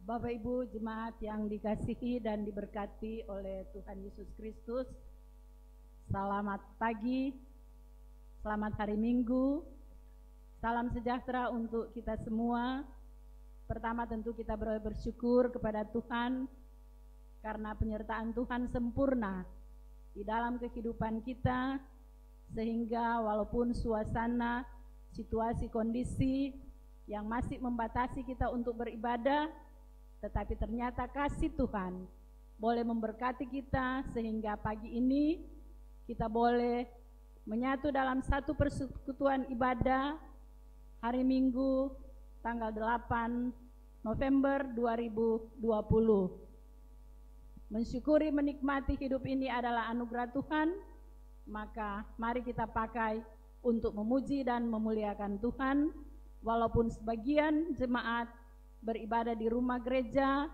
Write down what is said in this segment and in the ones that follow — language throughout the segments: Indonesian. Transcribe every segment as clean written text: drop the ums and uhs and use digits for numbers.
Bapak Ibu jemaat yang dikasihi dan diberkati oleh Tuhan Yesus Kristus, selamat pagi, selamat hari Minggu, salam sejahtera untuk kita semua. Pertama tentu kita bersyukur kepada Tuhan karena penyertaan Tuhan sempurna di dalam kehidupan kita, sehingga walaupun suasana, situasi, kondisi yang masih membatasi kita untuk beribadah, tetapi ternyata kasih Tuhan boleh memberkati kita sehingga pagi ini kita boleh menyatu dalam satu persekutuan ibadah hari Minggu tanggal 8 November 2020. Mensyukuri menikmati hidup ini adalah anugerah Tuhan, maka mari kita pakai untuk memuji dan memuliakan Tuhan. Walaupun sebagian jemaat beribadah di rumah gereja,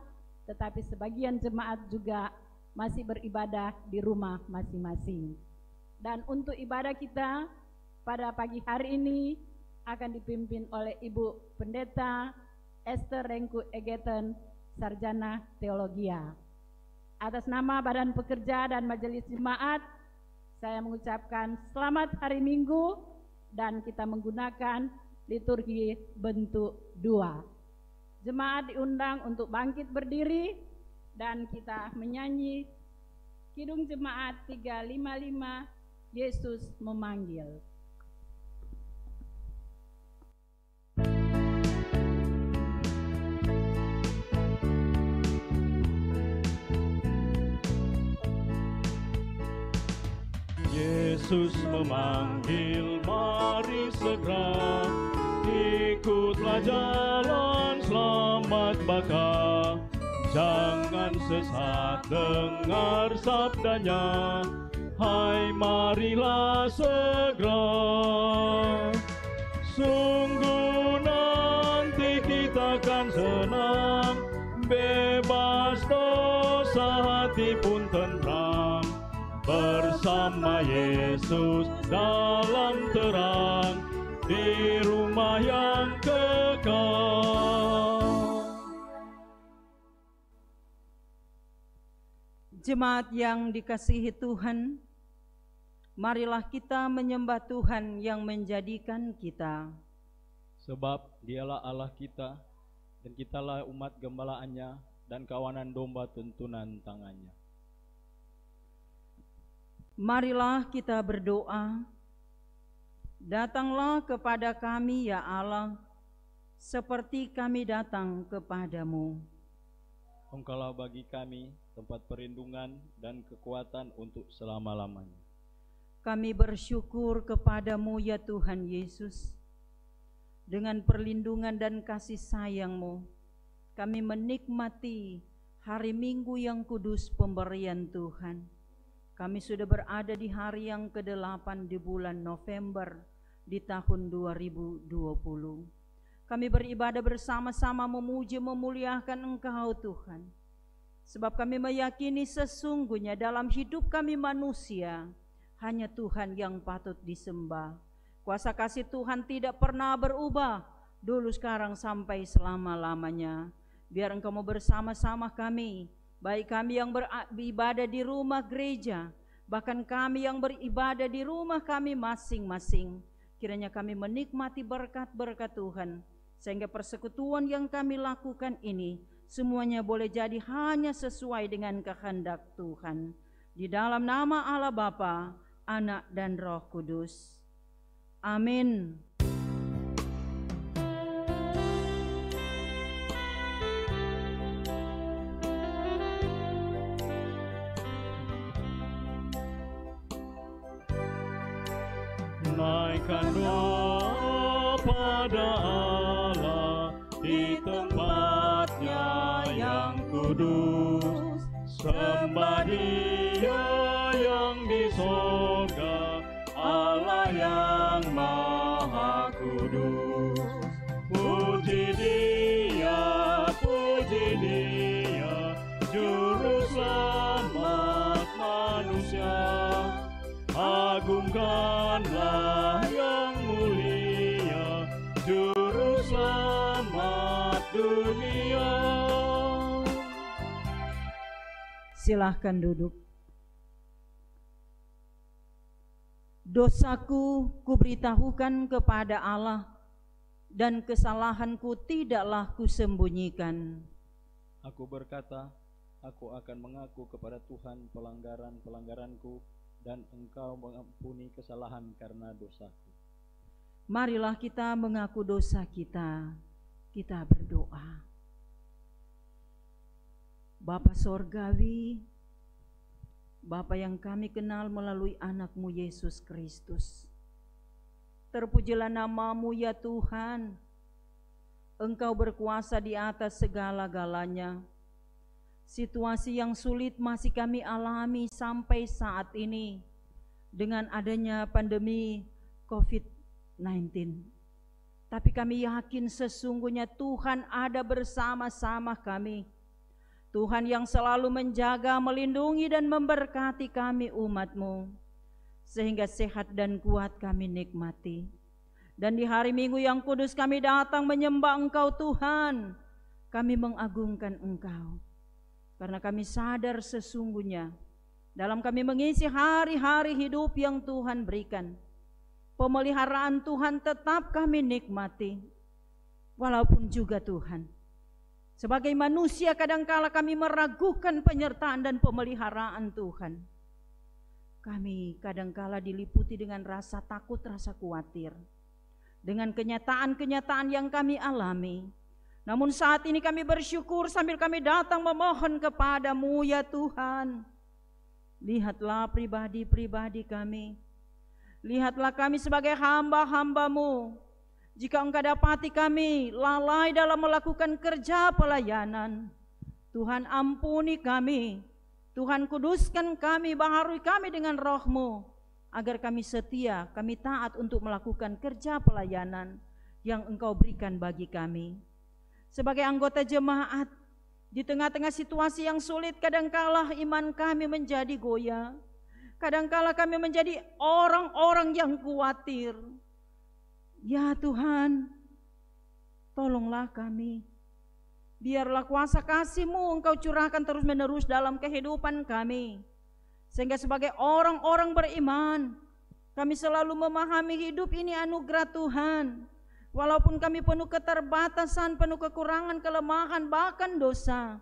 tetapi sebagian jemaat juga masih beribadah di rumah masing-masing. Dan untuk ibadah kita pada pagi hari ini akan dipimpin oleh Ibu Pendeta Esther Rengku Egeten, Sarjana Teologia. Atas nama Badan Pekerja dan Majelis Jemaat, saya mengucapkan selamat hari Minggu dan kita menggunakan liturgi bentuk 2. Jemaat diundang untuk bangkit berdiri dan kita menyanyi Kidung Jemaat 355, Yesus Memanggil. Yesus memanggil, mari segera ikutlah jalan selamat baka. Jangan sesat dengar sabdanya, hai marilah segera. Sungguh nanti kita akan senang, bebas dosa hati pun tentram. Bersama Yesus dalam terang, di rumah yang kekal. Jemaat yang dikasihi Tuhan, marilah kita menyembah Tuhan yang menjadikan kita. Sebab Dialah Allah kita, dan kitalah umat gembalaannya dan kawanan domba tuntunan tangannya. Marilah kita berdoa. Datanglah kepada kami ya Allah, seperti kami datang kepadamu. Engkaulah bagi kami tempat perlindungan dan kekuatan untuk selama-lamanya. Kami bersyukur kepadamu ya Tuhan Yesus. Dengan perlindungan dan kasih sayang-Mu, kami menikmati hari Minggu yang kudus pemberian Tuhan. Kami sudah berada di hari yang ke-8 di bulan November di tahun 2020. Kami beribadah bersama-sama memuji memuliakan Engkau Tuhan. Sebab kami meyakini sesungguhnya dalam hidup kami manusia, hanya Tuhan yang patut disembah. Kuasa kasih Tuhan tidak pernah berubah, dulu sekarang sampai selama-lamanya. Biar Engkau mau bersama-sama kami, baik kami yang beribadah di rumah gereja, bahkan kami yang beribadah di rumah kami masing-masing. Kiranya kami menikmati berkat-berkat Tuhan, sehingga persekutuan yang kami lakukan ini semuanya boleh jadi hanya sesuai dengan kehendak Tuhan. Di dalam nama Allah Bapa, Anak dan Roh Kudus. Amin. Naikkan doa pada Allah di tempatnya yang kudus. Sembah Dia yang di sorga, Allah yang maha kudus. Puji Dia, Juru Selamat manusia. Agungkanlah yang mulia, Juru Selamat dunia. Silahkan duduk. Dosaku kuberitahukan kepada Allah, dan kesalahanku tidaklah kusembunyikan. Aku berkata, aku akan mengaku kepada Tuhan pelanggaran-pelanggaranku, dan Engkau mengampuni kesalahan karena dosaku. Marilah kita mengaku dosa kita. Kita berdoa. Bapa Sorgawi, Bapa yang kami kenal melalui anak-Mu Yesus Kristus, terpujilah nama-Mu ya Tuhan. Engkau berkuasa di atas segala-galanya. Situasi yang sulit masih kami alami sampai saat ini dengan adanya pandemi COVID-19. Tapi kami yakin sesungguhnya Tuhan ada bersama-sama kami. Tuhan yang selalu menjaga, melindungi dan memberkati kami umat-Mu, sehingga sehat dan kuat kami nikmati. Dan di hari Minggu yang kudus kami datang menyembah Engkau Tuhan. Kami mengagungkan Engkau, karena kami sadar sesungguhnya dalam kami mengisi hari-hari hidup yang Tuhan berikan, pemeliharaan Tuhan tetap kami nikmati. Walaupun juga Tuhan, sebagai manusia kadangkala kami meragukan penyertaan dan pemeliharaan Tuhan. Kami kadangkala diliputi dengan rasa takut, rasa khawatir dengan kenyataan-kenyataan yang kami alami. Namun saat ini kami bersyukur sambil kami datang memohon kepada-Mu ya Tuhan. Lihatlah pribadi-pribadi kami. Lihatlah kami sebagai hamba-hamba-Mu. Jika Engkau dapati kami lalai dalam melakukan kerja pelayanan, Tuhan ampuni kami. Tuhan kuduskan kami, baharui kami dengan Roh-Mu, agar kami setia, kami taat untuk melakukan kerja pelayanan yang Engkau berikan bagi kami. Sebagai anggota jemaat, di tengah-tengah situasi yang sulit, kadangkala iman kami menjadi goyah. Kadangkala kami menjadi orang-orang yang khawatir. Ya Tuhan, tolonglah kami. Biarlah kuasa kasih-Mu Engkau curahkan terus-menerus dalam kehidupan kami, sehingga sebagai orang-orang beriman, kami selalu memahami hidup ini anugerah Tuhan. Walaupun kami penuh keterbatasan, penuh kekurangan, kelemahan, bahkan dosa,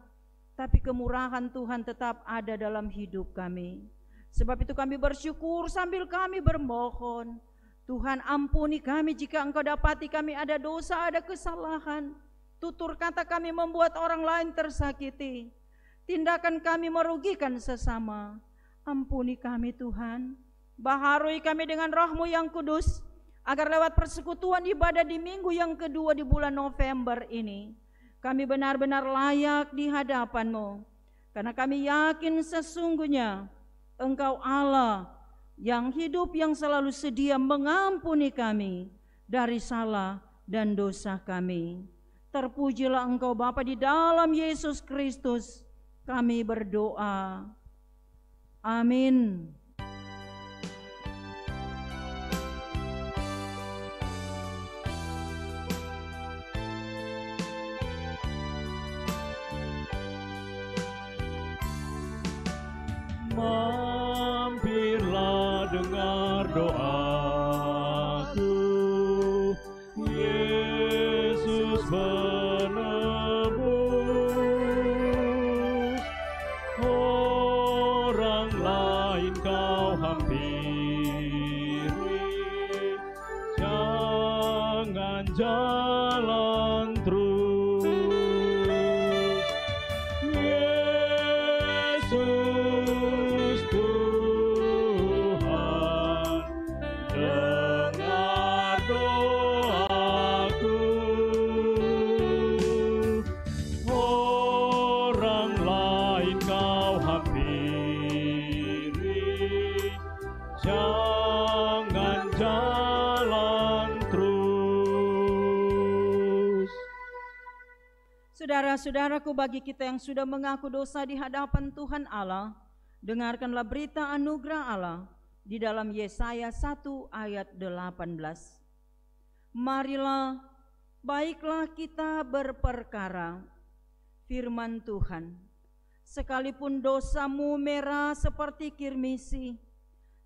tapi kemurahan Tuhan tetap ada dalam hidup kami. Sebab itu kami bersyukur sambil kami bermohon, Tuhan ampuni kami jika Engkau dapati kami ada dosa, ada kesalahan. Tutur kata kami membuat orang lain tersakiti. Tindakan kami merugikan sesama. Ampuni kami Tuhan. Baharui kami dengan Roh-Mu yang kudus, agar lewat persekutuan ibadah di minggu yang kedua di bulan November ini, kami benar-benar layak di hadapan-Mu. Karena kami yakin sesungguhnya Engkau Allah yang hidup, yang selalu sedia mengampuni kami dari salah dan dosa kami. Terpujilah Engkau Bapa, di dalam Yesus Kristus kami berdoa. Amin. Mampirlah dengar doaku, Yesus penebus. Orang lain Kau hampiri, jangan jalan terus. Yesus Tuhan, dengar doaku. Orang lain Kau hampiri, jangan jalan terus. Saudara-saudaraku, bagi kita yang sudah mengaku dosa di hadapan Tuhan Allah, dengarkanlah berita anugerah Allah di dalam Yesaya 1 ayat 18. Marilah, baiklah kita berperkara, firman Tuhan, sekalipun dosamu merah seperti kirmisi,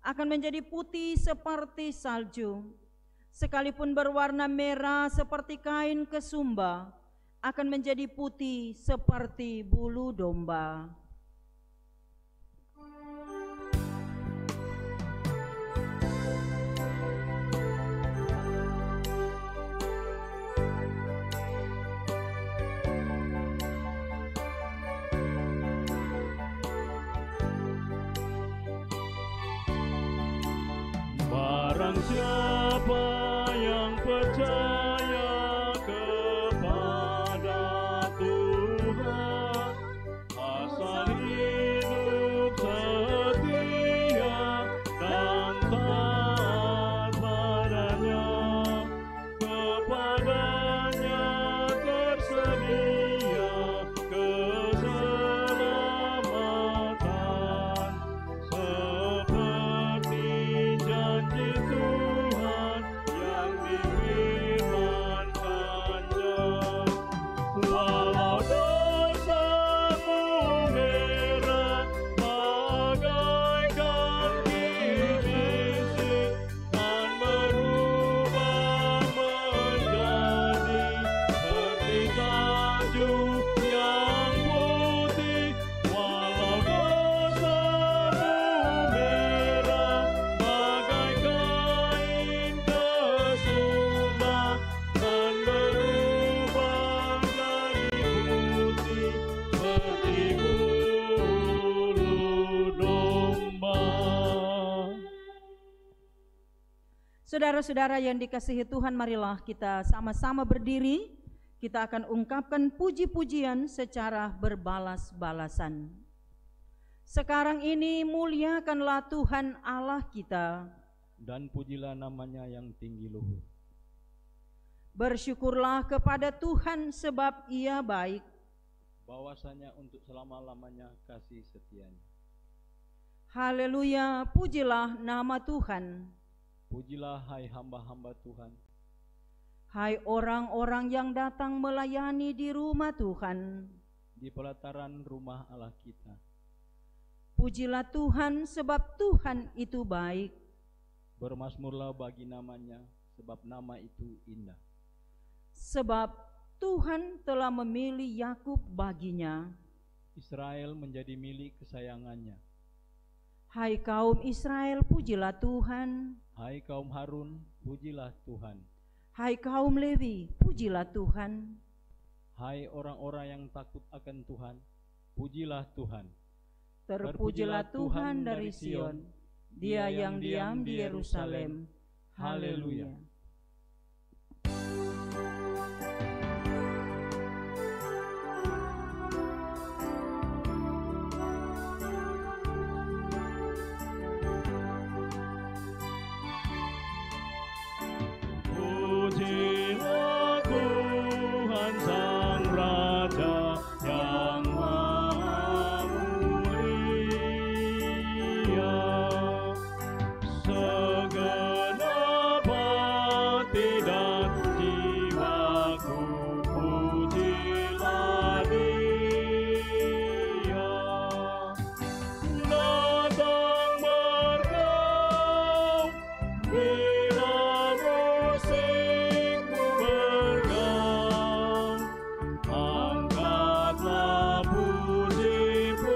akan menjadi putih seperti salju. Sekalipun berwarna merah seperti kain kesumba, akan menjadi putih seperti bulu domba. Barang siapa yang percaya kepada Tuhan, asal hidup setia dan taat padanya, kepadanya tersedia keselamatan, seperti janji Tuhan yang difirmankannya. Walau dosamu merah bagaikan kirmisi, dan berubah menjadi seperti salju yang putih. Walau dosamu merah bagai kain kesumba, dan berubah jadi putih seperti bulu domba. Saudara-saudara yang dikasihi Tuhan, marilah kita sama-sama berdiri. Kita akan ungkapkan puji-pujian secara berbalas-balasan. Sekarang ini muliakanlah Tuhan Allah kita. Dan pujilah namanya yang tinggi luhur. Bersyukurlah kepada Tuhan sebab Ia baik. Bahwasanya untuk selama-lamanya kasih setianya. Haleluya, pujilah nama Tuhan. Pujilah hai hamba-hamba Tuhan. Hai orang-orang yang datang melayani di rumah Tuhan. Di pelataran rumah Allah kita. Pujilah Tuhan sebab Tuhan itu baik. Bermasmurlah bagi namanya, sebab nama itu indah. Sebab Tuhan telah memilih Yakub baginya. Israel menjadi milik kesayangannya. Hai kaum Israel, pujilah Tuhan. Hai kaum Harun, pujilah Tuhan. Hai kaum Lewi, pujilah Tuhan. Hai orang-orang yang takut akan Tuhan, pujilah Tuhan. Terpujilah Tuhan dari Sion, Dia yang diam di Yerusalem. Haleluya. Pujilah Tuhan Sang Raja yang Maha Mulia. Segenap hati dan jiwaku pujilah Dia. Datang bergaung bila musikmu bergaung, angkatlah puji-pujian.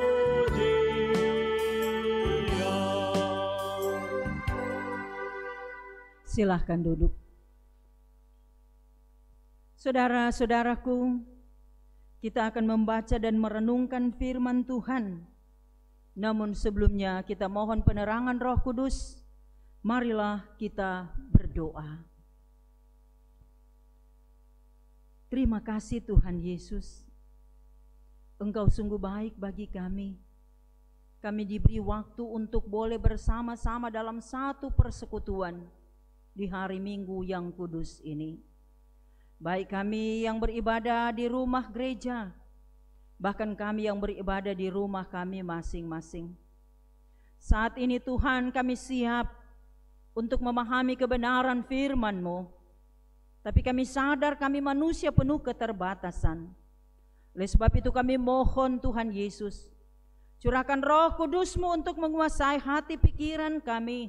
Silahkan duduk. Saudara-saudaraku, kita akan membaca dan merenungkan firman Tuhan. Namun sebelumnya kita mohon penerangan Roh Kudus. Marilah kita berdoa. Terima kasih Tuhan Yesus. Engkau sungguh baik bagi kami. Kami diberi waktu untuk boleh bersama-sama dalam satu persekutuan di hari Minggu yang kudus ini. Baik kami yang beribadah di rumah gereja, bahkan kami yang beribadah di rumah kami masing-masing. Saat ini Tuhan, kami siap untuk memahami kebenaran firman-Mu. Tapi kami sadar kami manusia penuh keterbatasan. Oleh sebab itu kami mohon Tuhan Yesus, Curahkan Roh Kudus-Mu untuk menguasai hati pikiran kami,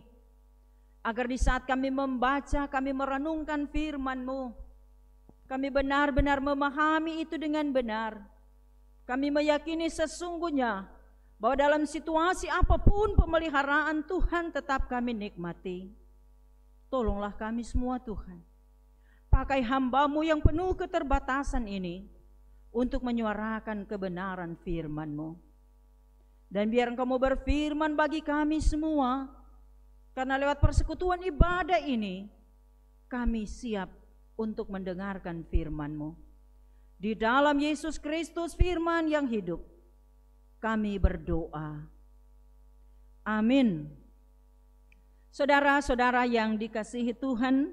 agar di saat kami membaca, kami merenungkan firman-Mu, kami benar-benar memahami itu dengan benar. Kami meyakini sesungguhnya bahwa dalam situasi apapun pemeliharaan Tuhan tetap kami nikmati. Tolonglah kami semua Tuhan. Pakai hamba-Mu yang penuh keterbatasan ini untuk menyuarakan kebenaran firman-Mu. Dan biar Engkau berfirman bagi kami semua, karena lewat persekutuan ibadah ini, kami siap untuk mendengarkan firman-Mu. Di dalam Yesus Kristus firman yang hidup, kami berdoa. Amin. Saudara-saudara yang dikasihi Tuhan,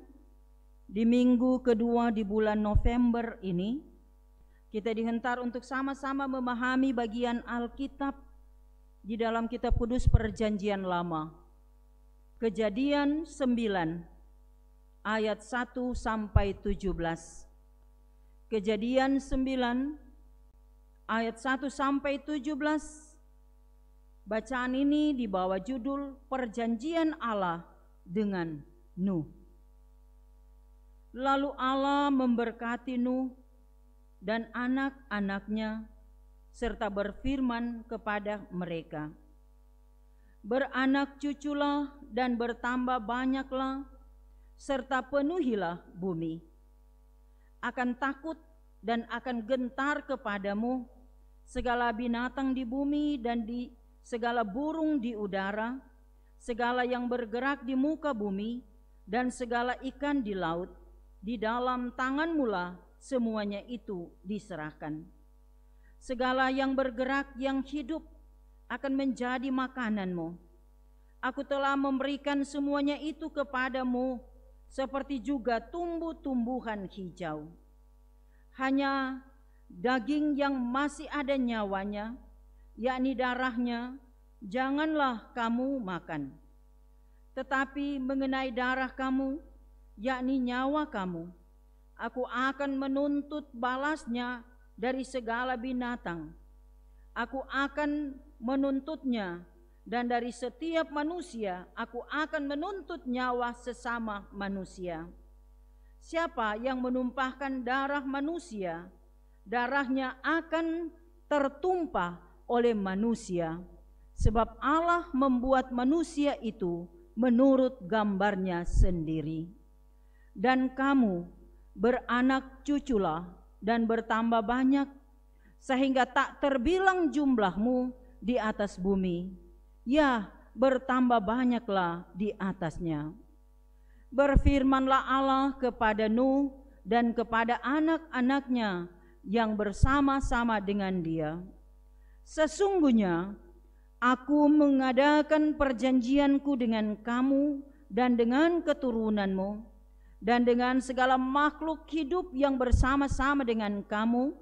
di minggu kedua di bulan November ini, kita dihentar untuk sama-sama memahami bagian Alkitab di dalam kitab kudus Perjanjian Lama. Kejadian 9 ayat 1 sampai 17. Kejadian 9 ayat 1 sampai 17. Bacaan ini di bawah judul Perjanjian Allah dengan Nuh. Lalu Allah memberkati Nuh dan anak-anaknya serta berfirman kepada mereka, beranak cuculah dan bertambah banyaklah serta penuhilah bumi. Akan takut dan akan gentar kepadamu segala binatang di bumi dan di segala burung di udara, segala yang bergerak di muka bumi, dan segala ikan di laut. Di dalam tanganmu-lah semuanya itu diserahkan. Segala yang bergerak yang hidup akan menjadi makananmu. Aku telah memberikan semuanya itu kepadamu, seperti juga tumbuh-tumbuhan hijau. Hanya daging yang masih ada nyawanya, yakni darahnya, janganlah kamu makan. Tetapi mengenai darah kamu, yakni nyawa kamu, aku akan menuntut balasnya dari segala binatang. Aku akan menuntutnya, dan dari setiap manusia aku akan menuntut nyawa sesama manusia. Siapa yang menumpahkan darah manusia, darahnya akan tertumpah oleh manusia, sebab Allah membuat manusia itu menurut gambarnya sendiri. Dan kamu beranak cuculah dan bertambah banyak, sehingga tak terbilang jumlahmu di atas bumi, ya bertambah banyaklah di atasnya. Berfirmanlah Allah kepada Nuh dan kepada anak-anaknya yang bersama-sama dengan dia, sesungguhnya aku mengadakan perjanjianku dengan kamu dan dengan keturunanmu dan dengan segala makhluk hidup yang bersama-sama dengan kamu,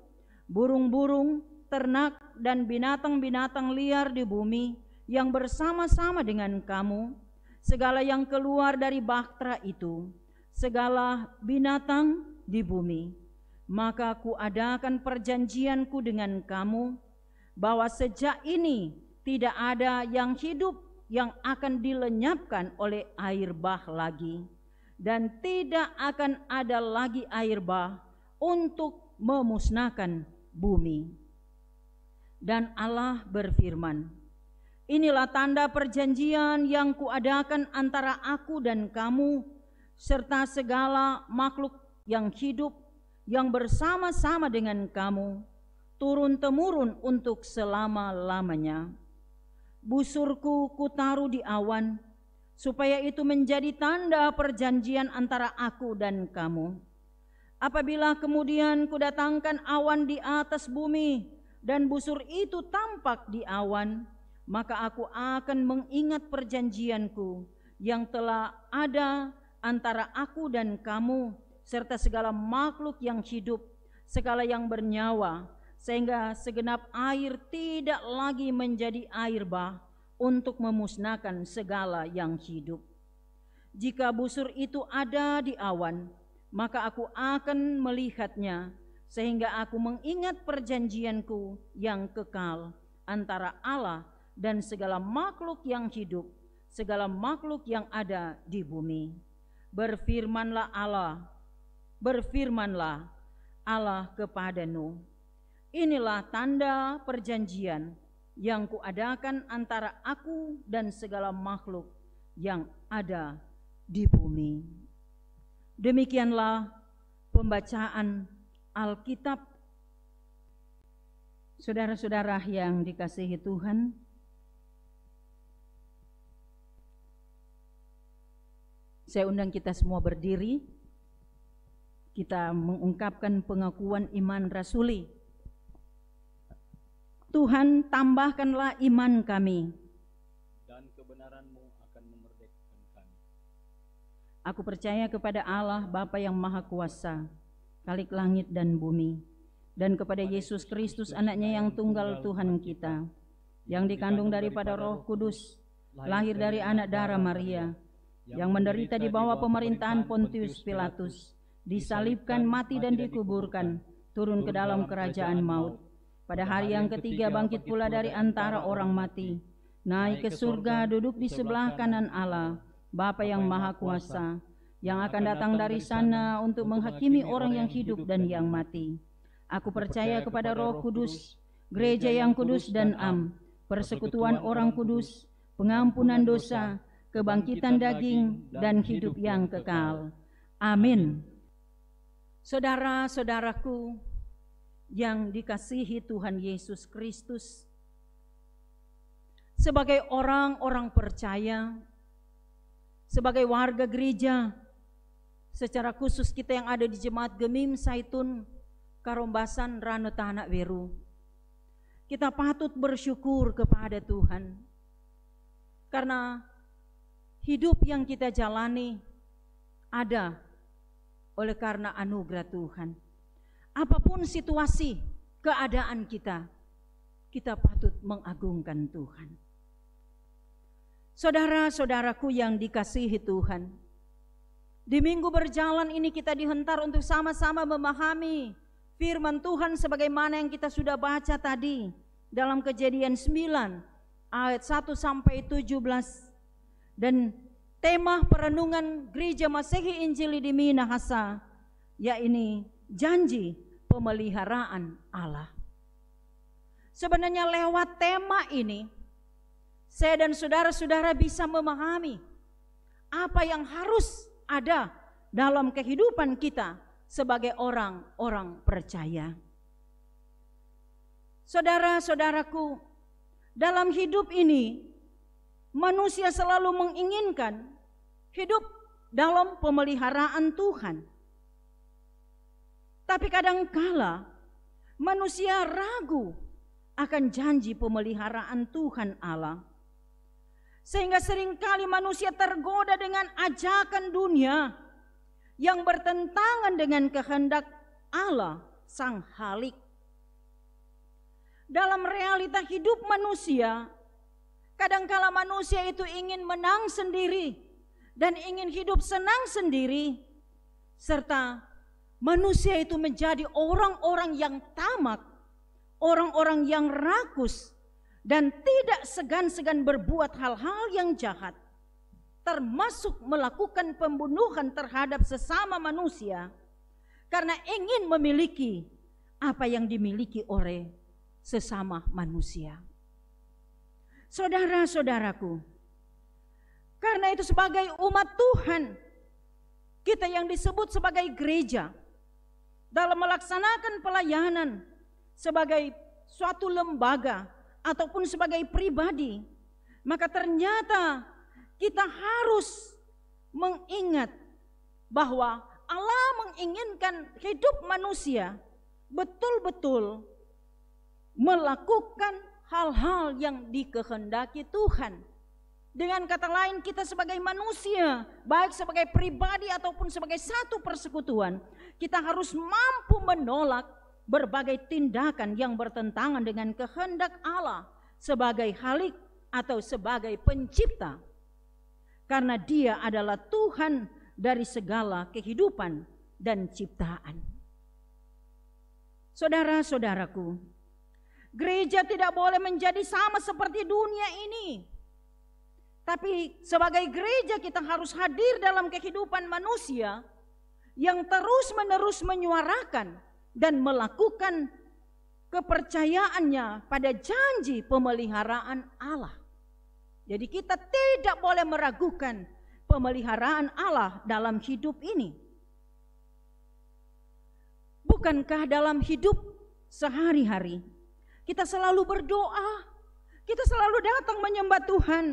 burung-burung, ternak dan binatang-binatang liar di bumi yang bersama-sama dengan kamu, segala yang keluar dari bahtera itu, segala binatang di bumi. Maka kuadakan perjanjianku dengan kamu, bahwa sejak ini tidak ada yang hidup yang akan dilenyapkan oleh air bah lagi, dan tidak akan ada lagi air bah untuk memusnahkan bumi. Dan Allah berfirman, inilah tanda perjanjian yang kuadakan antara aku dan kamu, serta segala makhluk yang hidup yang bersama-sama dengan kamu, turun-temurun untuk selama-lamanya. Busurku kutaruh di awan, supaya itu menjadi tanda perjanjian antara aku dan kamu. Apabila kemudian kudatangkan awan di atas bumi, dan busur itu tampak di awan, maka aku akan mengingat perjanjianku yang telah ada antara aku dan kamu, serta segala makhluk yang hidup, segala yang bernyawa, sehingga segenap air tidak lagi menjadi air bah untuk memusnahkan segala yang hidup. Jika busur itu ada di awan, maka aku akan melihatnya, sehingga aku mengingat perjanjianku yang kekal antara Allah dan segala makhluk yang hidup, segala makhluk yang ada di bumi. Berfirmanlah Allah kepada Nuh, inilah tanda perjanjian yang kuadakan antara aku dan segala makhluk yang ada di bumi. Demikianlah pembacaan Alkitab. Saudara-saudara yang dikasihi Tuhan, saya undang kita semua berdiri. Kita mengungkapkan pengakuan iman rasuli. Tuhan, tambahkanlah iman kami, dan kebenaran-Mu akan memerdekakan kami. Aku percaya kepada Allah Bapa yang Maha Kuasa, Khalik langit dan bumi, dan kepada Yesus Kristus anaknya yang tunggal Tuhan kita, yang dikandung daripada Roh Kudus, lahir dari anak darah Maria, yang menderita di bawah pemerintahan Pontius Pilatus, disalibkan, mati dan dikuburkan, turun ke dalam kerajaan maut. Pada hari yang ketiga bangkit pula dari antara orang mati, naik ke surga, duduk di sebelah kanan Allah, Bapa yang Maha Kuasa, yang akan datang dari sana untuk menghakimi orang yang hidup dan yang mati. Aku percaya kepada Roh Kudus, gereja yang kudus dan am, persekutuan orang kudus, pengampunan dosa, kebangkitan daging, dan hidup yang kekal. Amin. Saudara-saudaraku yang dikasihi Tuhan Yesus Kristus, sebagai orang-orang percaya, sebagai warga gereja, secara khusus kita yang ada di Jemaat Gemim Saitun Karombasan Rano Tanak Weru, kita patut bersyukur kepada Tuhan karena hidup yang kita jalani ada oleh karena anugerah Tuhan. Apapun situasi, keadaan kita patut mengagungkan Tuhan. Saudara-saudaraku yang dikasihi Tuhan, di minggu berjalan ini kita dihentar untuk sama-sama memahami firman Tuhan sebagaimana yang kita sudah baca tadi dalam Kejadian 9 ayat 1 sampai 17. Dan tema perenungan Gereja Masehi Injili di Minahasa yaitu janji pemeliharaan Allah. Sebenarnya lewat tema ini saya dan saudara-saudara bisa memahami apa yang harus ada dalam kehidupan kita sebagai orang-orang percaya. Saudara-saudaraku, dalam hidup ini manusia selalu menginginkan hidup dalam pemeliharaan Tuhan. Tapi kadangkala manusia ragu akan janji pemeliharaan Tuhan Allah. Sehingga seringkali manusia tergoda dengan ajakan dunia yang bertentangan dengan kehendak Allah Sang Khalik. Dalam realita hidup manusia, kadangkala manusia itu ingin menang sendiri dan ingin hidup senang sendiri, serta manusia itu menjadi orang-orang yang tamak, orang-orang yang rakus, dan tidak segan-segan berbuat hal-hal yang jahat, termasuk melakukan pembunuhan terhadap sesama manusia, karena ingin memiliki apa yang dimiliki oleh sesama manusia. Saudara-saudaraku, karena itu sebagai umat Tuhan, kita yang disebut sebagai gereja, dalam melaksanakan pelayanan sebagai suatu lembaga ataupun sebagai pribadi, maka ternyata kita harus mengingat bahwa Allah menginginkan hidup manusia betul-betul melakukan hal-hal yang dikehendaki Tuhan. Dengan kata lain, kita sebagai manusia, baik sebagai pribadi ataupun sebagai satu persekutuan, kita harus mampu menolak berbagai tindakan yang bertentangan dengan kehendak Allah sebagai Khalik atau sebagai pencipta. Karena Dia adalah Tuhan dari segala kehidupan dan ciptaan. Saudara-saudaraku, Gereja tidak boleh menjadi sama seperti dunia ini. Tapi sebagai gereja kita harus hadir dalam kehidupan manusia yang terus-menerus menyuarakan dan melakukan kepercayaannya pada janji pemeliharaan Allah. Jadi kita tidak boleh meragukan pemeliharaan Allah dalam hidup ini. Bukankah dalam hidup sehari-hari kita selalu berdoa, kita selalu datang menyembah Tuhan,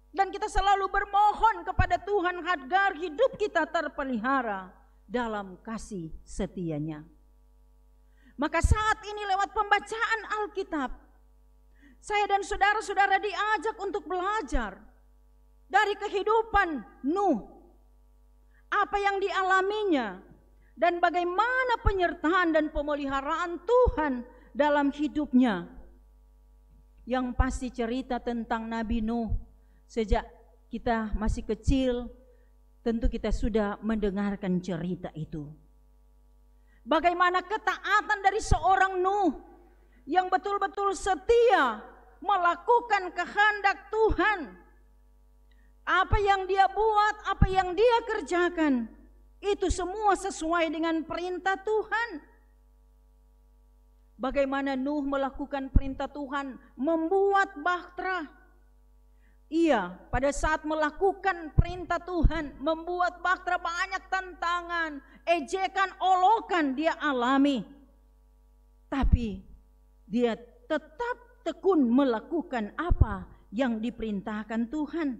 dan kita selalu bermohon kepada Tuhan agar hidup kita terpelihara dalam kasih setianya. Maka saat ini lewat pembacaan Alkitab, saya dan saudara-saudara diajak untuk belajar dari kehidupan Nuh, apa yang dialaminya, dan bagaimana penyertaan dan pemeliharaan Tuhan dalam hidupnya. Yang pasti cerita tentang Nabi Nuh, sejak kita masih kecil, tentu kita sudah mendengarkan cerita itu. Bagaimana ketaatan dari seorang Nuh yang betul-betul setia melakukan kehendak Tuhan. Apa yang dia buat, apa yang dia kerjakan, itu semua sesuai dengan perintah Tuhan. Bagaimana Nuh melakukan perintah Tuhan, membuat bahtera. Ia pada saat melakukan perintah Tuhan, membuat bahtera, banyak tantangan, ejekan, olokan dia alami. Tapi dia tetap tekun melakukan apa yang diperintahkan Tuhan.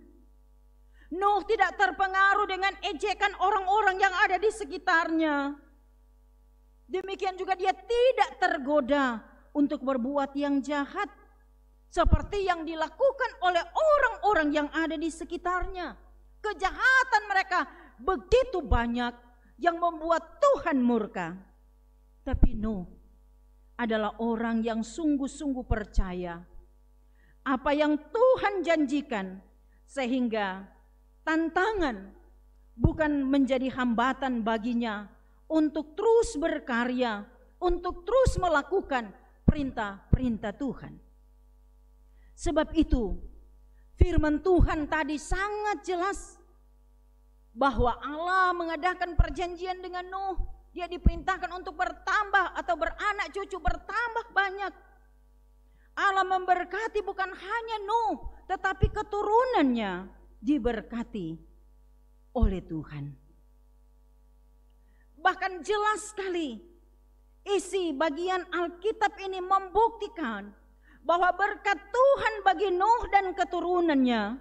Nuh tidak terpengaruh dengan ejekan orang-orang yang ada di sekitarnya. Demikian juga dia tidak tergoda untuk berbuat yang jahat seperti yang dilakukan oleh orang-orang yang ada di sekitarnya. Kejahatan mereka begitu banyak yang membuat Tuhan murka. Tapi Nuh adalah orang yang sungguh-sungguh percaya apa yang Tuhan janjikan, sehingga tantangan bukan menjadi hambatan baginya untuk terus berkarya, untuk terus melakukan perintah-perintah Tuhan. Sebab itu firman Tuhan tadi sangat jelas bahwa Allah mengadakan perjanjian dengan Nuh. Dia diperintahkan untuk bertambah atau beranak cucu bertambah banyak. Allah memberkati bukan hanya Nuh, tetapi keturunannya diberkati oleh Tuhan. Bahkan jelas sekali isi bagian Alkitab ini membuktikan bahwa berkat Tuhan bagi Nuh dan keturunannya,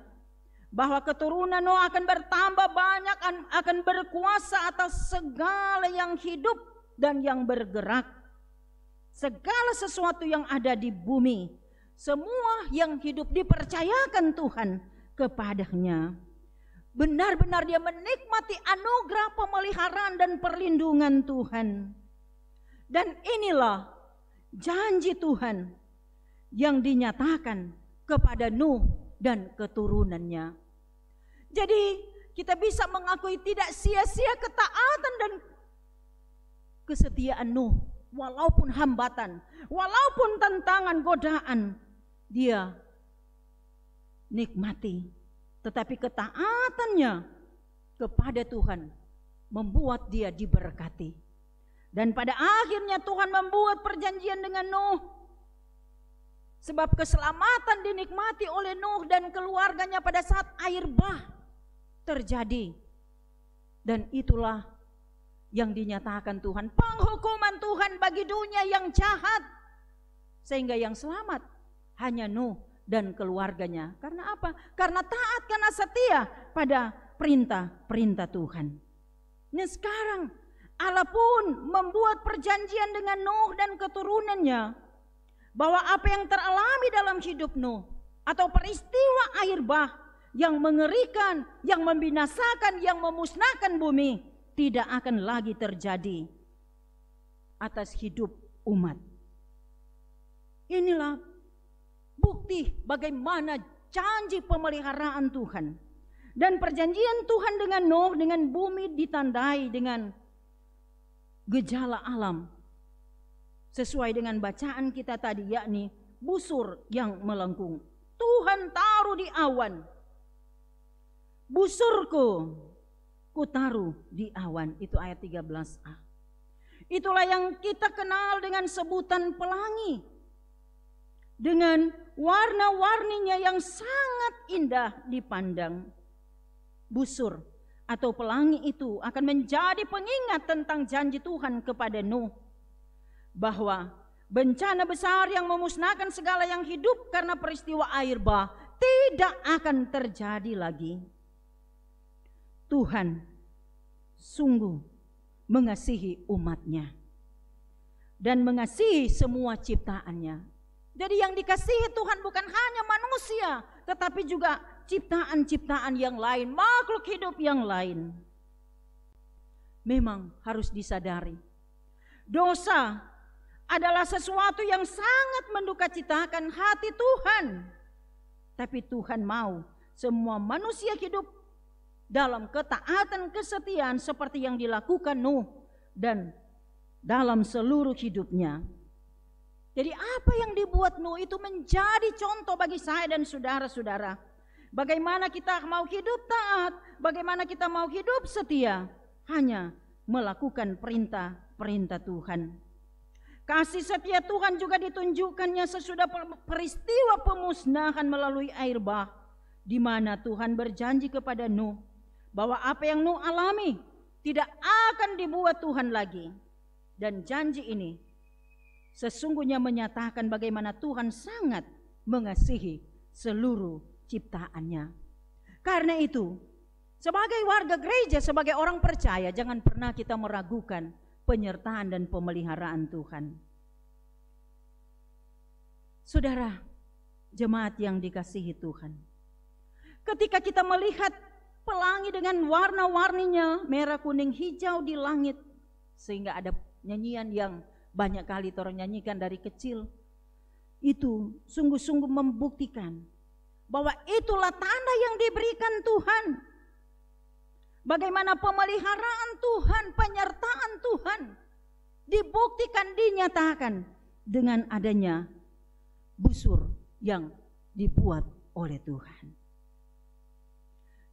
bahwa keturunan Nuh akan bertambah banyak, akan berkuasa atas segala yang hidup dan yang bergerak, segala sesuatu yang ada di bumi, semua yang hidup dipercayakan Tuhan kepadanya. Benar-benar dia menikmati anugerah pemeliharaan dan perlindungan Tuhan. Dan inilah janji Tuhan yang dinyatakan kepada Nuh dan keturunannya. Jadi kita bisa mengakui tidak sia-sia ketaatan dan kesetiaan Nuh. Walaupun hambatan, walaupun tantangan, godaan, dia nikmati. Tetapi ketaatannya kepada Tuhan membuat dia diberkati. Dan pada akhirnya Tuhan membuat perjanjian dengan Nuh. Sebab keselamatan dinikmati oleh Nuh dan keluarganya pada saat air bah terjadi. Dan itulah yang dinyatakan Tuhan, penghukuman Tuhan bagi dunia yang jahat. Sehingga yang selamat hanya Nuh dan keluarganya. Karena apa? Karena taat, karena setia pada perintah-perintah Tuhan. Nah sekarang Allah pun membuat perjanjian dengan Nuh dan keturunannya, bahwa apa yang teralami dalam hidup Nuh atau peristiwa air bah yang mengerikan, yang membinasakan, yang memusnahkan bumi, tidak akan lagi terjadi atas hidup umat. Inilah bukti bagaimana janji pemeliharaan Tuhan. Dan perjanjian Tuhan dengan Nuh, dengan bumi ditandai dengan gejala alam sesuai dengan bacaan kita tadi, yakni busur yang melengkung. Tuhan taruh di awan, busurku kutaruh di awan. Itu ayat 13a. Itulah yang kita kenal dengan sebutan pelangi, dengan warna-warninya yang sangat indah dipandang. Busur atau pelangi itu akan menjadi pengingat tentang janji Tuhan kepada Nuh, bahwa bencana besar yang memusnahkan segala yang hidup karena peristiwa air bah tidak akan terjadi lagi. Tuhan sungguh mengasihi umatnya dan mengasihi semua ciptaannya. Jadi yang dikasihi Tuhan bukan hanya manusia, tetapi juga ciptaan-ciptaan yang lain, makhluk hidup yang lain. Memang harus disadari, dosa adalah sesuatu yang sangat mendukacitakan hati Tuhan. Tapi Tuhan mau semua manusia hidup dalam ketaatan kesetiaan seperti yang dilakukan Nuh dan dalam seluruh hidupnya. Jadi apa yang dibuat Nuh itu menjadi contoh bagi saya dan saudara-saudara. Bagaimana kita mau hidup taat, bagaimana kita mau hidup setia, hanya melakukan perintah-perintah Tuhan. Kasih setia Tuhan juga ditunjukkannya sesudah peristiwa pemusnahan melalui air bah, di mana Tuhan berjanji kepada Nuh bahwa apa yang Nuh alami tidak akan dibuat Tuhan lagi. Dan janji ini sesungguhnya menyatakan bagaimana Tuhan sangat mengasihi seluruh ciptaannya. Karena itu, sebagai warga gereja, sebagai orang percaya, jangan pernah kita meragukan penyertaan dan pemeliharaan Tuhan. Saudara, jemaat yang dikasihi Tuhan, ketika kita melihat pelangi dengan warna-warninya merah, kuning, hijau di langit, sehingga ada nyanyian yang banyak kali orang nyanyikan dari kecil, itu sungguh-sungguh membuktikan bahwa itulah tanda yang diberikan Tuhan. Bagaimana pemeliharaan Tuhan, penyertaan Tuhan dibuktikan, dinyatakan dengan adanya busur yang dibuat oleh Tuhan.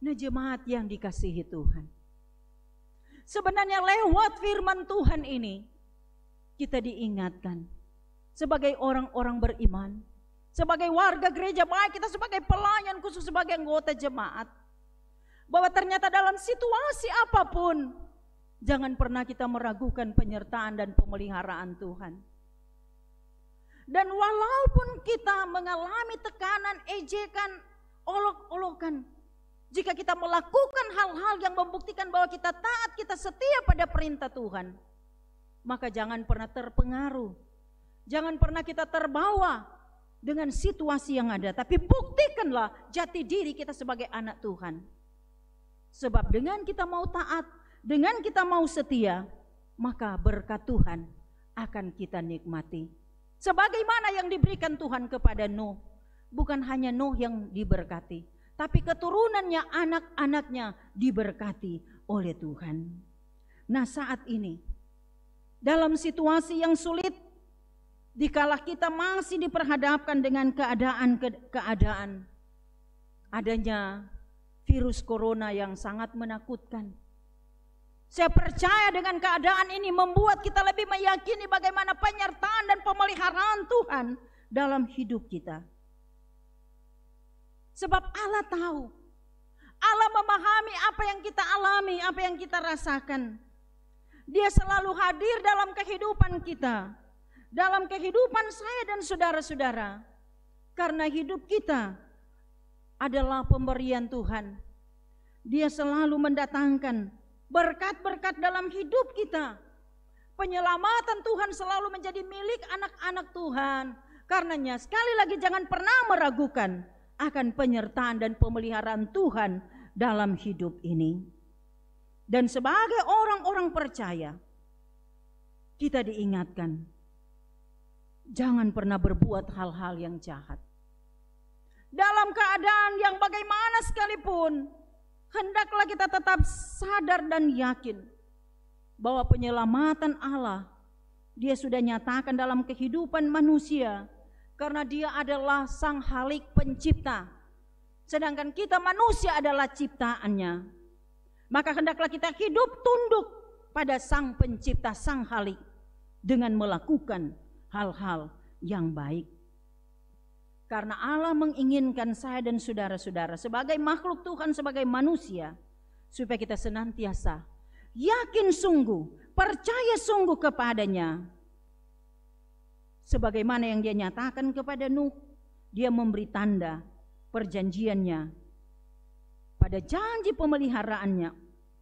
Nah, jemaat yang dikasihi Tuhan, sebenarnya lewat firman Tuhan ini kita diingatkan sebagai orang-orang beriman, sebagai warga gereja, baik kita sebagai pelayan, khusus sebagai anggota jemaat, bahwa ternyata dalam situasi apapun jangan pernah kita meragukan penyertaan dan pemeliharaan Tuhan. Dan walaupun kita mengalami tekanan, ejekan, olok-olokan, jika kita melakukan hal-hal yang membuktikan bahwa kita taat, kita setia pada perintah Tuhan, maka jangan pernah terpengaruh, jangan pernah kita terbawa dengan situasi yang ada, tapi buktikanlah jati diri kita sebagai anak Tuhan. Sebab dengan kita mau taat, dengan kita mau setia, maka berkat Tuhan akan kita nikmati. Sebagaimana yang diberikan Tuhan kepada Nuh, bukan hanya Nuh yang diberkati, tapi keturunannya, anak-anaknya diberkati oleh Tuhan. Nah, saat ini dalam situasi yang sulit, dikala kita masih diperhadapkan dengan keadaan adanya virus corona yang sangat menakutkan, saya percaya dengan keadaan ini membuat kita lebih meyakini bagaimana penyertaan dan pemeliharaan Tuhan dalam hidup kita. Sebab Allah tahu, Allah memahami apa yang kita alami, apa yang kita rasakan. Dia selalu hadir dalam kehidupan kita, dalam kehidupan saya dan saudara-saudara, karena hidup kita adalah pemberian Tuhan. Dia selalu mendatangkan berkat-berkat dalam hidup kita. Penyelamatan Tuhan selalu menjadi milik anak-anak Tuhan. Karenanya sekali lagi jangan pernah meragukan akan penyertaan dan pemeliharaan Tuhan dalam hidup ini. Dan sebagai orang-orang percaya, kita diingatkan, jangan pernah berbuat hal-hal yang jahat. Dalam keadaan yang bagaimana sekalipun, hendaklah kita tetap sadar dan yakin bahwa penyelamatan Allah Dia sudah nyatakan dalam kehidupan manusia, karena dia adalah Sang Halik Pencipta. Sedangkan kita manusia adalah ciptaannya. Maka hendaklah kita hidup tunduk pada Sang Pencipta, Sang Halik, dengan melakukan hal-hal yang baik. Karena Allah menginginkan saya dan saudara-saudara sebagai makhluk Tuhan, sebagai manusia, supaya kita senantiasa yakin sungguh, percaya sungguh kepadanya. Sebagaimana yang dia nyatakan kepada Nuh, dia memberi tanda perjanjiannya pada janji pemeliharaannya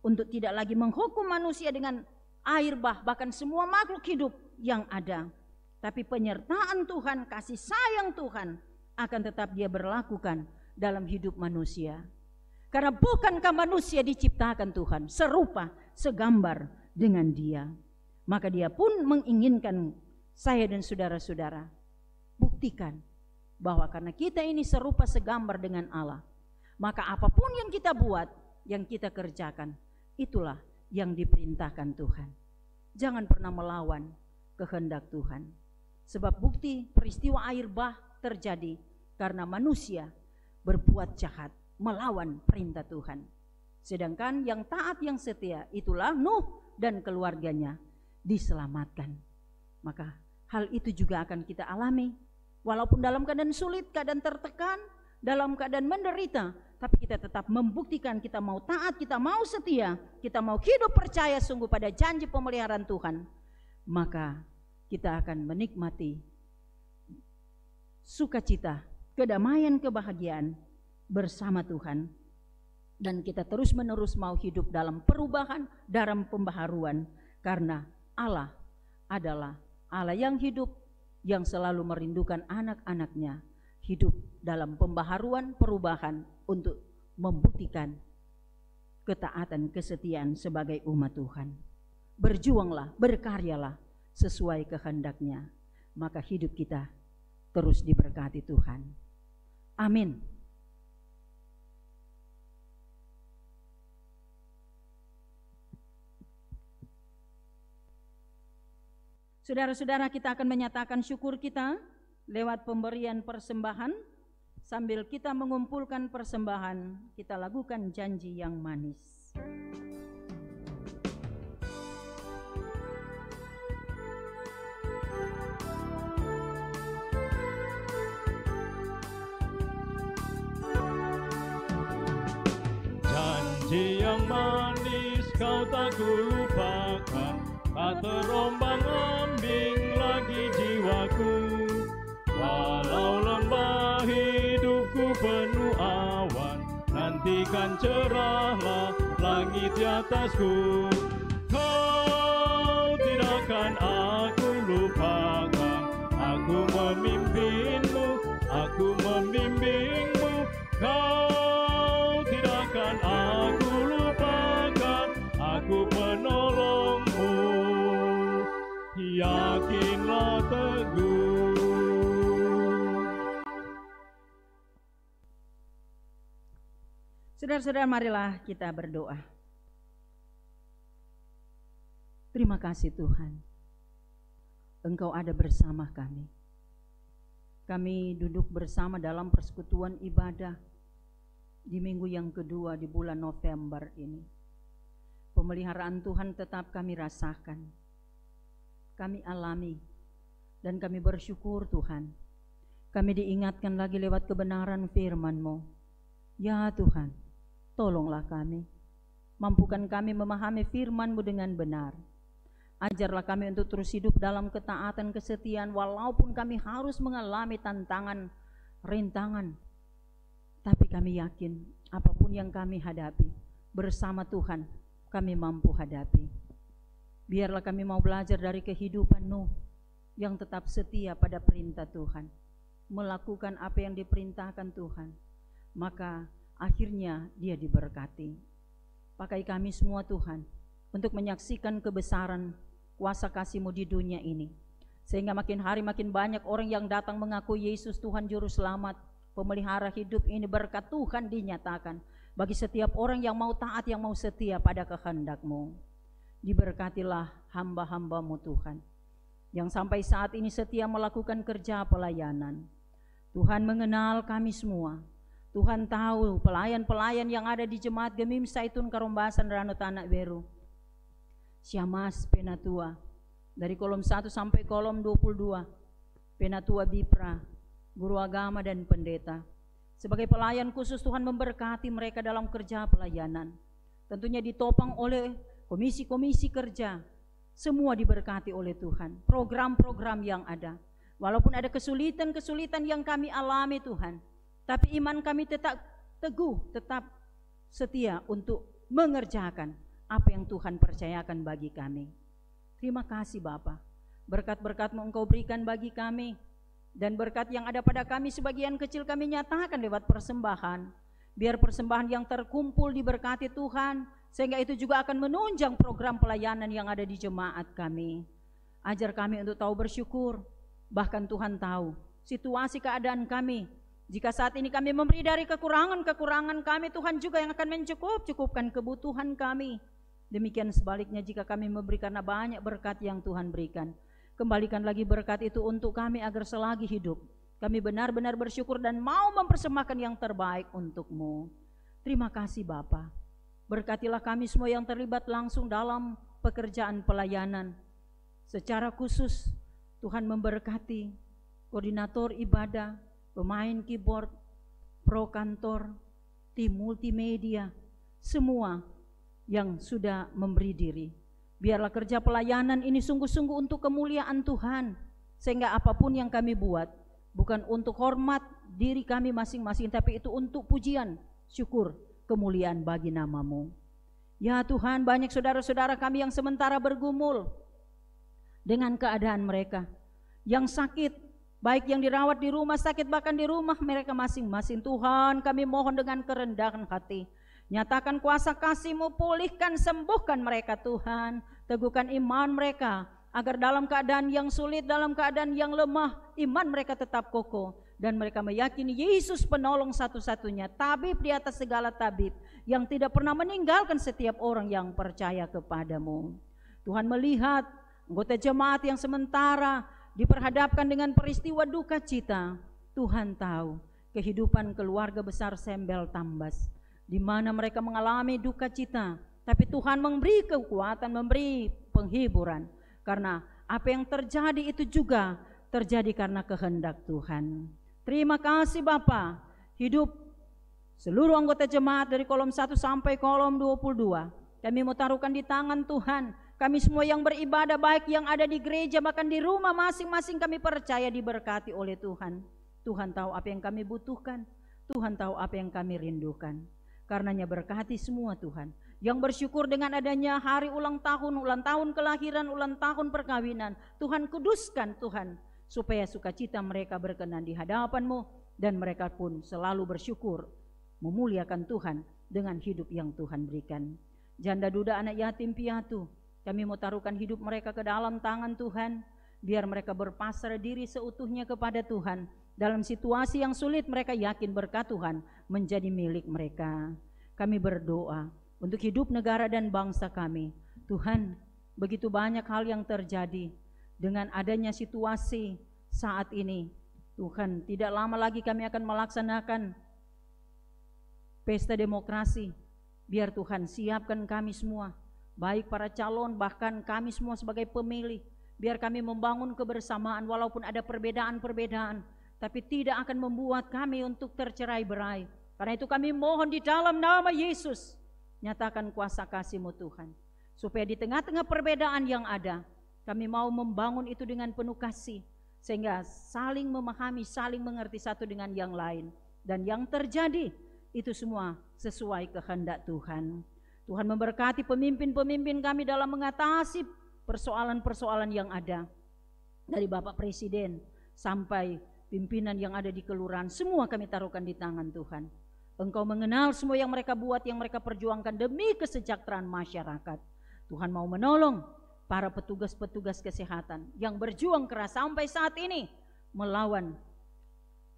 untuk tidak lagi menghukum manusia dengan air bah, bahkan semua makhluk hidup yang ada. Tapi penyertaan Tuhan, kasih sayang Tuhan akan tetap dia berlakukan dalam hidup manusia. Karena bukankah manusia diciptakan Tuhan serupa, segambar dengan dia. Maka dia pun menginginkan saya dan saudara-saudara buktikan bahwa karena kita ini serupa segambar dengan Allah, maka apapun yang kita buat, yang kita kerjakan, itulah yang diperintahkan Tuhan. Jangan pernah melawan kehendak Tuhan. Sebab bukti peristiwa air bah terjadi karena manusia berbuat jahat, melawan perintah Tuhan. Sedangkan yang taat, yang setia, itulah Nuh dan keluarganya diselamatkan. Maka hal itu juga akan kita alami, walaupun dalam keadaan sulit, keadaan tertekan, dalam keadaan menderita, tapi kita tetap membuktikan kita mau taat, kita mau setia, kita mau hidup percaya sungguh pada janji pemeliharaan Tuhan. Maka kita akan menikmati sukacita, kedamaian, kebahagiaan bersama Tuhan. Dan kita terus menerus mau hidup dalam perubahan, dalam pembaharuan, karena Allah adalah Allah yang hidup, yang selalu merindukan anak-anaknya hidup dalam pembaharuan, perubahan untuk membuktikan ketaatan, kesetiaan sebagai umat Tuhan. Berjuanglah, berkaryalah sesuai kehendaknya, maka hidup kita terus diberkati Tuhan. Amin. Saudara-saudara, kita akan menyatakan syukur kita lewat pemberian persembahan. Sambil kita mengumpulkan persembahan, kita lakukan janji yang manis. Janji yang manis kau tak kulupakan, tak terombang-ambing lagi jiwaku. Walau lembah hidupku penuh awan, nantikan cerahlah langit di atasku. Kau tidak akan aku lupakan, aku memimpinmu, aku membimbingmu. Kau tidak akan aku lupakan, aku penolongmu. Yakinlah teguh. Saudara-saudara, marilah kita berdoa. Terima kasih Tuhan, Engkau ada bersama kami. Kami duduk bersama dalam persekutuan ibadah di minggu yang kedua di bulan November ini. Pemeliharaan Tuhan tetap kami rasakan, kami alami, dan kami bersyukur Tuhan. Kami diingatkan lagi lewat kebenaran firman-Mu. Ya Tuhan, tolonglah kami, mampukan kami memahami firman-Mu dengan benar. Ajarlah kami untuk terus hidup dalam ketaatan, kesetiaan, walaupun kami harus mengalami tantangan, rintangan. Tapi kami yakin apapun yang kami hadapi, bersama Tuhan kami mampu hadapi. Biarlah kami mau belajar dari kehidupan Nuh yang tetap setia pada perintah Tuhan, melakukan apa yang diperintahkan Tuhan, maka akhirnya dia diberkati. Pakai kami semua Tuhan untuk menyaksikan kebesaran kuasa kasih-Mu di dunia ini, sehingga makin hari makin banyak orang yang datang mengaku Yesus Tuhan Juru Selamat, pemelihara hidup ini. Berkat Tuhan dinyatakan bagi setiap orang yang mau taat, yang mau setia pada kehendak-Mu. Diberkatilah hamba-hamba-Mu Tuhan. yang sampai saat ini setia melakukan kerja pelayanan. Tuhan mengenal kami semua. Tuhan tahu pelayan-pelayan yang ada di Jemaat Gemim Saitun Karombasan Rano Tanak Beru. Syamas Penatua, dari kolom 1 sampai kolom 22, Penatua Bipra, guru agama dan pendeta. Sebagai pelayan khusus, Tuhan memberkati mereka dalam kerja pelayanan. Tentunya ditopang oleh komisi-komisi kerja, semua diberkati oleh Tuhan. Program-program yang ada, walaupun ada kesulitan-kesulitan yang kami alami Tuhan, tapi iman kami tetap teguh, tetap setia untuk mengerjakan apa yang Tuhan percayakan bagi kami. Terima kasih Bapa, berkat-berkat-Mu Engkau berikan bagi kami, dan berkat yang ada pada kami sebagian kecil kami nyatakan lewat persembahan. Biar persembahan yang terkumpul diberkati Tuhan, sehingga itu juga akan menunjang program pelayanan yang ada di jemaat kami. Ajar kami untuk tahu bersyukur, bahkan Tuhan tahu situasi keadaan kami. Jika saat ini kami memberi dari kekurangan-kekurangan kami, Tuhan juga yang akan mencukupkan kebutuhan kami. Demikian sebaliknya jika kami memberi karena banyak berkat yang Tuhan berikan, kembalikan lagi berkat itu untuk kami agar selagi hidup kami benar-benar bersyukur dan mau mempersembahkan yang terbaik untuk-Mu. Terima kasih Bapa. Berkatilah kami semua yang terlibat langsung dalam pekerjaan pelayanan. Secara khusus Tuhan memberkati koordinator ibadah, pemain keyboard, pro kantor, tim multimedia, semua yang sudah memberi diri. Biarlah kerja pelayanan ini sungguh-sungguh untuk kemuliaan Tuhan, sehingga apapun yang kami buat bukan untuk hormat diri kami masing-masing, tapi itu untuk pujian, syukur, kemuliaan bagi nama-Mu. Ya Tuhan, banyak saudara-saudara kami yang sementara bergumul dengan keadaan mereka, yang sakit, baik yang dirawat di rumah sakit, bahkan di rumah mereka masing-masing. Tuhan, kami mohon dengan kerendahan hati, nyatakan kuasa kasih-Mu, pulihkan, sembuhkan mereka Tuhan, teguhkan iman mereka, agar dalam keadaan yang sulit, dalam keadaan yang lemah, iman mereka tetap kokoh, dan mereka meyakini Yesus penolong satu-satunya, tabib di atas segala tabib, yang tidak pernah meninggalkan setiap orang yang percaya kepada-Mu. Tuhan melihat anggota jemaat yang sementara diperhadapkan dengan peristiwa duka cita. Tuhan tahu kehidupan keluarga besar Sembel Tambas, di mana mereka mengalami duka cita, tapi Tuhan memberi kekuatan, memberi penghiburan, karena apa yang terjadi itu juga terjadi karena kehendak Tuhan. Terima kasih Bapa. Hidup seluruh anggota jemaat dari kolom 1 sampai kolom 22 kami mau taruhkan di tangan Tuhan. Kami semua yang beribadah, baik yang ada di gereja bahkan di rumah masing-masing, kami percaya diberkati oleh Tuhan. Tuhan tahu apa yang kami butuhkan, Tuhan tahu apa yang kami rindukan. Karenanya berkati semua Tuhan yang bersyukur dengan adanya hari ulang tahun kelahiran, ulang tahun perkawinan. Tuhan kuduskan Tuhan, supaya sukacita mereka berkenan di hadapan-Mu, dan mereka pun selalu bersyukur memuliakan Tuhan dengan hidup yang Tuhan berikan. Janda duda, anak yatim piatu, kami mau taruhkan hidup mereka ke dalam tangan Tuhan, biar mereka berpasrah diri seutuhnya kepada Tuhan. Dalam situasi yang sulit mereka yakin berkat Tuhan menjadi milik mereka. Kami berdoa untuk hidup negara dan bangsa kami. Tuhan, begitu banyak hal yang terjadi dengan adanya situasi saat ini. Tuhan, tidak lama lagi kami akan melaksanakan pesta demokrasi. Biar Tuhan siapkan kami semua, baik para calon, bahkan kami semua sebagai pemilih. Biar kami membangun kebersamaan walaupun ada perbedaan-perbedaan, tapi tidak akan membuat kami untuk tercerai-berai. Karena itu kami mohon di dalam nama Yesus, nyatakan kuasa kasih-Mu Tuhan, supaya di tengah-tengah perbedaan yang ada, kami mau membangun itu dengan penuh kasih, sehingga saling memahami, saling mengerti satu dengan yang lain. Dan yang terjadi itu semua sesuai kehendak Tuhan. Tuhan memberkati pemimpin-pemimpin kami dalam mengatasi persoalan-persoalan yang ada, dari Bapak Presiden sampai pimpinan yang ada di kelurahan, semua kami taruhkan di tangan Tuhan. Engkau mengenal semua yang mereka buat, yang mereka perjuangkan demi kesejahteraan masyarakat. Tuhan mau menolong para petugas-petugas kesehatan yang berjuang keras sampai saat ini melawan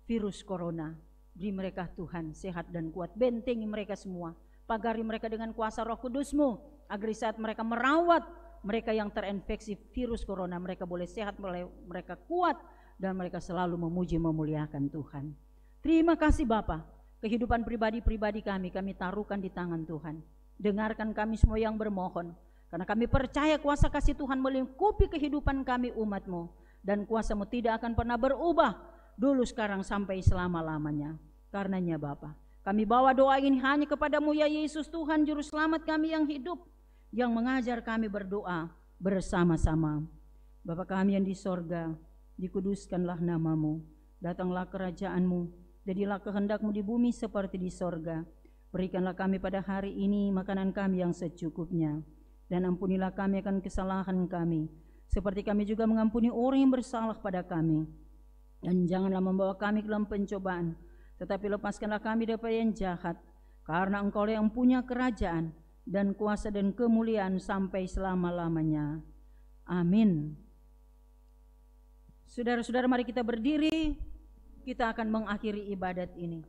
virus corona. Beri mereka Tuhan sehat dan kuat, bentengi mereka semua, pagari mereka dengan kuasa Roh Kudus-Mu, agar saat mereka merawat, mereka yang terinfeksi virus corona, mereka boleh sehat, mereka kuat, dan mereka selalu memuji memuliakan Tuhan. Terima kasih Bapa, kehidupan pribadi-pribadi kami taruhkan di tangan Tuhan. Dengarkan kami semua yang bermohon, karena kami percaya kuasa kasih Tuhan melingkupi kehidupan kami umat-Mu, dan kuasa-Mu tidak akan pernah berubah, dulu, sekarang, sampai selama-lamanya. Karenanya Bapa, kami bawa doa ini hanya kepada-Mu ya Yesus Tuhan Juru Selamat kami yang hidup, yang mengajar kami berdoa bersama-sama. Bapa kami yang di sorga, dikuduskanlah nama-Mu, datanglah kerajaan-Mu, jadilah kehendak-Mu di bumi seperti di sorga. Berikanlah kami pada hari ini makanan kami yang secukupnya, dan ampunilah kami akan kesalahan kami, seperti kami juga mengampuni orang yang bersalah pada kami. Dan janganlah membawa kami ke dalam pencobaan, tetapi lepaskanlah kami daripada yang jahat, karena Engkau yang punya kerajaan dan kuasa dan kemuliaan sampai selama-lamanya. Amin. Saudara-saudara, mari kita berdiri, kita akan mengakhiri ibadat ini.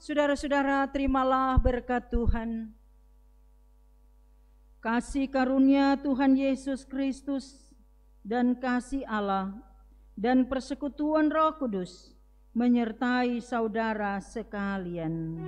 Saudara-saudara, terimalah berkat Tuhan. Kasih karunia Tuhan Yesus Kristus dan kasih Allah dan persekutuan Roh Kudus menyertai saudara sekalian.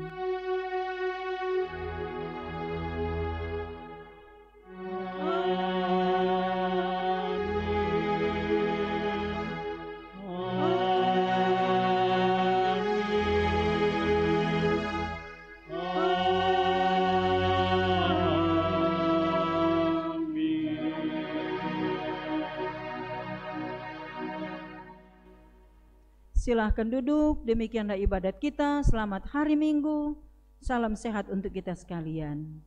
Silahkan duduk, demikianlah ibadat kita. Selamat hari Minggu, salam sehat untuk kita sekalian.